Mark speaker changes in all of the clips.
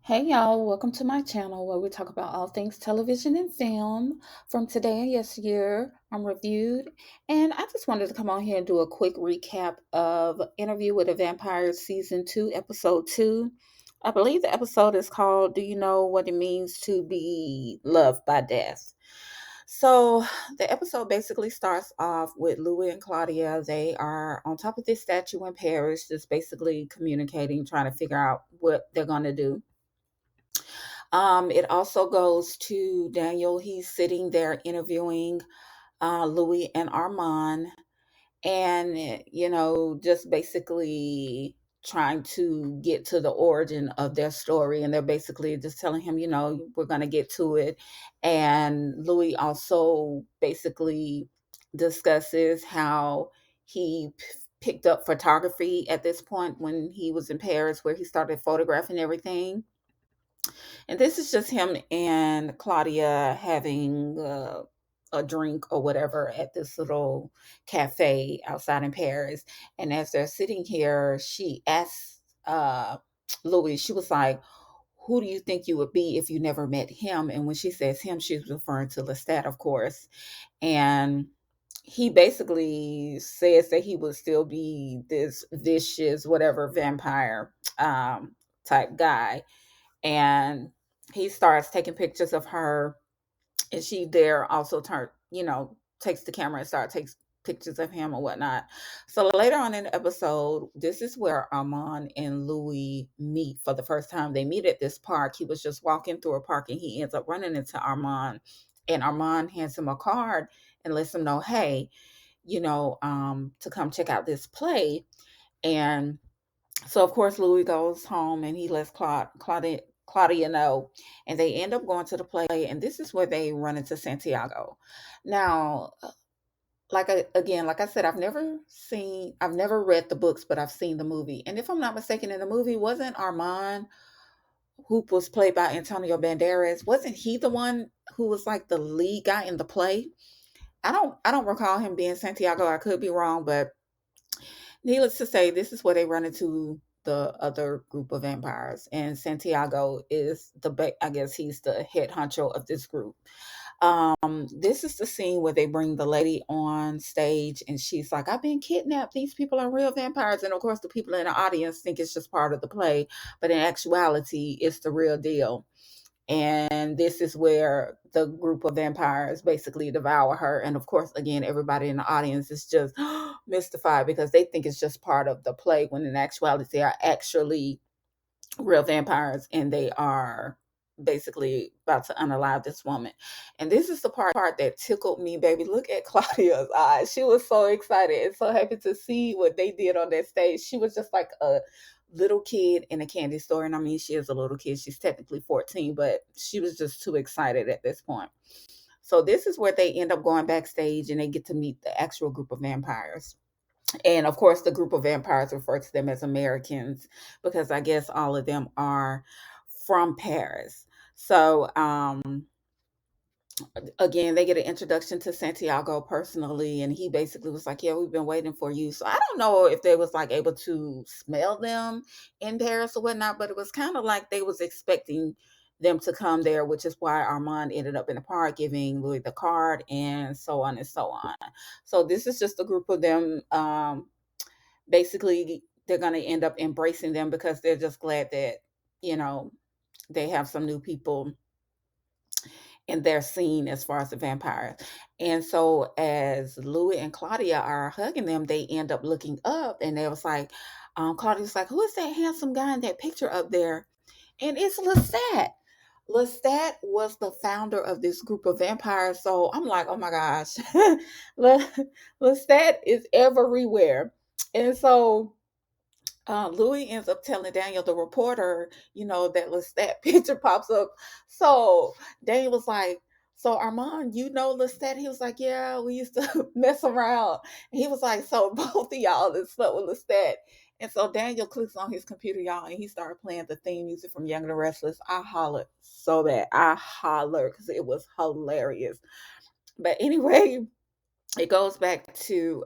Speaker 1: Hey y'all, welcome to my channel where we talk about all things television and film from today and yesteryear. I'm reviewed, and I just wanted to come on here and do a quick recap of Interview with a Vampire Season 2, Episode 2. I believe the episode is called Do You Know What It Means to Be Loved by Death? So the episode basically starts off with Louis and Claudia. They are on top of this statue in Paris, just basically communicating, trying to figure out what they're going to do. It also goes to Daniel. He's sitting there interviewing Louis and Armand, and just basically trying to get to the origin of their story. And they're basically just telling him, we're going to get to it. And Louis also basically discusses how he picked up photography at this point when he was in Paris, where he started photographing everything. And this is just him and Claudia having a drink or whatever at this little cafe outside in Paris. And as they're sitting here, she asks Louis, she was like, who do you think you would be if you never met him? And when she says him, she's referring to Lestat, of course. And he basically says that he would still be this vicious, whatever, vampire type guy. And he starts taking pictures of her, and she there also takes the camera and takes pictures of him or whatnot. So later on in the episode, this is where Armand and Louis meet for the first time. They meet at this park. He was just walking through a park, and he ends up running into Armand, and Armand hands him a card and lets him know, hey, to come check out this play. And so of course Louis goes home and he lets Claudia know, and they end up going to the play. And this is where they run into Santiago. Now, like I said, I've never read the books, but I've seen the movie. And if I'm not mistaken, in the movie, wasn't Armand, who was played by Antonio Banderas, wasn't he the one who was like the lead guy in the play? I don't recall him being Santiago. I could be wrong, but needless to say, this is where they run into the other group of vampires, and Santiago is I guess he's the head honcho of this group. This is the scene where they bring the lady on stage, and she's like, "I've been kidnapped. These people are real vampires." And of course, the people in the audience think it's just part of the play, but in actuality, it's the real deal. And this is where the group of vampires basically devour her. And of course, again, everybody in the audience is just mystified because they think it's just part of the play, when in actuality they are actually real vampires, and they are basically about to unalive this woman. And this is the part that tickled me, baby. Look at Claudia's eyes. She was so excited and so happy to see what they did on that stage. She was just like a little kid in a candy store. And I mean, she is a little kid. She's technically 14, but she was just too excited at this point. So this is where they end up going backstage, and they get to meet the actual group of vampires. And of course, the group of vampires refer to them as Americans, because I guess all of them are from Paris. So again, they get an introduction to Santiago personally, and he basically was like, "Yeah, we've been waiting for you." So I don't know if they was like able to smell them in Paris or whatnot, but it was kind of like they was expecting them to come there, which is why Armand ended up in the park giving Louis the card, and so on and so on. So this is just a group of them. Basically, they're going to end up embracing them because they're just glad that you know they have some new people in their scene as far as the vampires. And so as Louis and Claudia are hugging them, they end up looking up, and they was like, Claudia's like, "Who is that handsome guy in that picture up there?" And it's Lestat. Lestat was the founder of this group of vampires. So I'm like, oh my gosh, Lestat is everywhere. And so Louis ends up telling Daniel, the reporter, that Lestat picture pops up. So Daniel was like, "So Armand, you know Lestat?" He was like, "Yeah, we used to mess around." And he was like, "So both of y'all that slept with Lestat." And so Daniel clicks on his computer, y'all, and he started playing the theme music from Young and the Restless. I hollered so bad. I hollered because it was hilarious. But anyway, it goes back to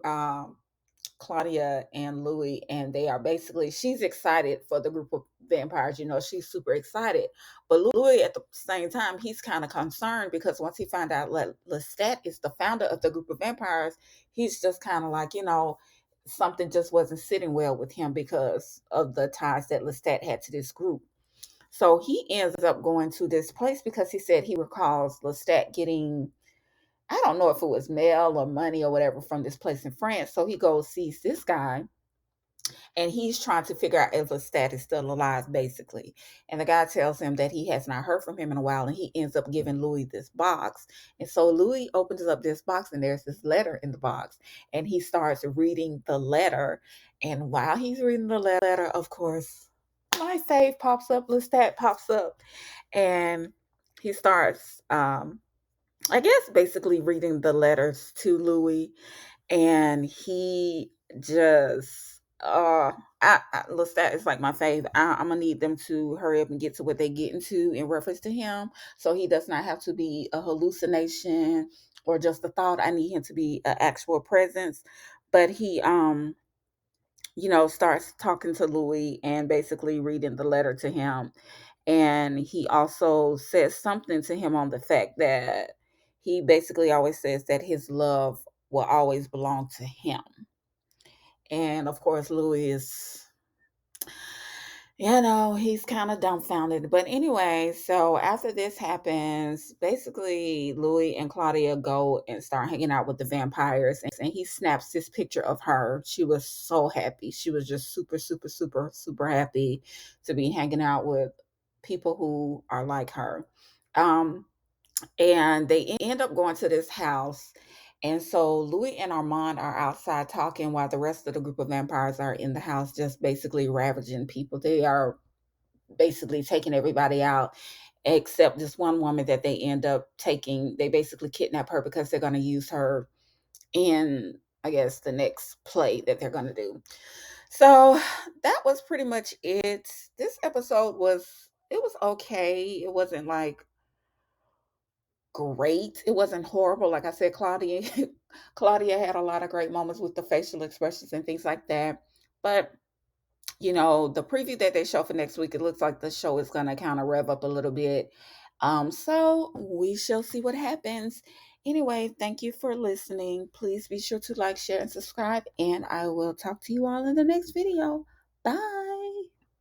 Speaker 1: Claudia and Louis, and they are basically, she's excited for the group of vampires. She's super excited. But Louis, at the same time, he's kind of concerned because once he found out Lestat is the founder of the group of vampires, he's just kind of like, something just wasn't sitting well with him because of the ties that Lestat had to this group. So he ends up going to this place because he said he recalls Lestat getting, I don't know if it was mail or money or whatever from this place in France. So he goes, sees this guy, and he's trying to figure out if Lestat is still alive, basically. And the guy tells him that he has not heard from him in a while, and he ends up giving Louis this box. And so Louis opens up this box, and there's this letter in the box, and he starts reading the letter. And while he's reading the letter, of course, my fave pops up, Lestat pops up, and he starts, I guess, basically reading the letters to Louis, and he just, Lestat is like my fave. I'm gonna need them to hurry up and get to what they get into in reference to him, so he does not have to be a hallucination or just a thought. I need him to be an actual presence. But he, starts talking to Louis and basically reading the letter to him. And he also says something to him on the fact that he basically always says that his love will always belong to him. And of course, Louis is, he's kind of dumbfounded. But anyway, so after this happens, basically, Louis and Claudia go and start hanging out with the vampires. And he snaps this picture of her. She was so happy. She was just super, super, super, super happy to be hanging out with people who are like her. Um, and they end up going to this house. And so Louis and Armand are outside talking while the rest of the group of vampires are in the house, just basically ravaging people. They are basically taking everybody out except this one woman that they end up taking. They basically kidnap her because they're going to use her in, I guess, the next play that they're going to do. So that was pretty much it. This episode was okay. It wasn't like great. It wasn't horrible. Like I said, Claudia Claudia had a lot of great moments with the facial expressions and things like that. But the preview that they show for next week, it looks like the show is gonna kind of rev up a little bit. So we shall see what happens. Anyway, thank you for listening. Please be sure to like, share, and subscribe, and I will talk to you all in the next video. Bye.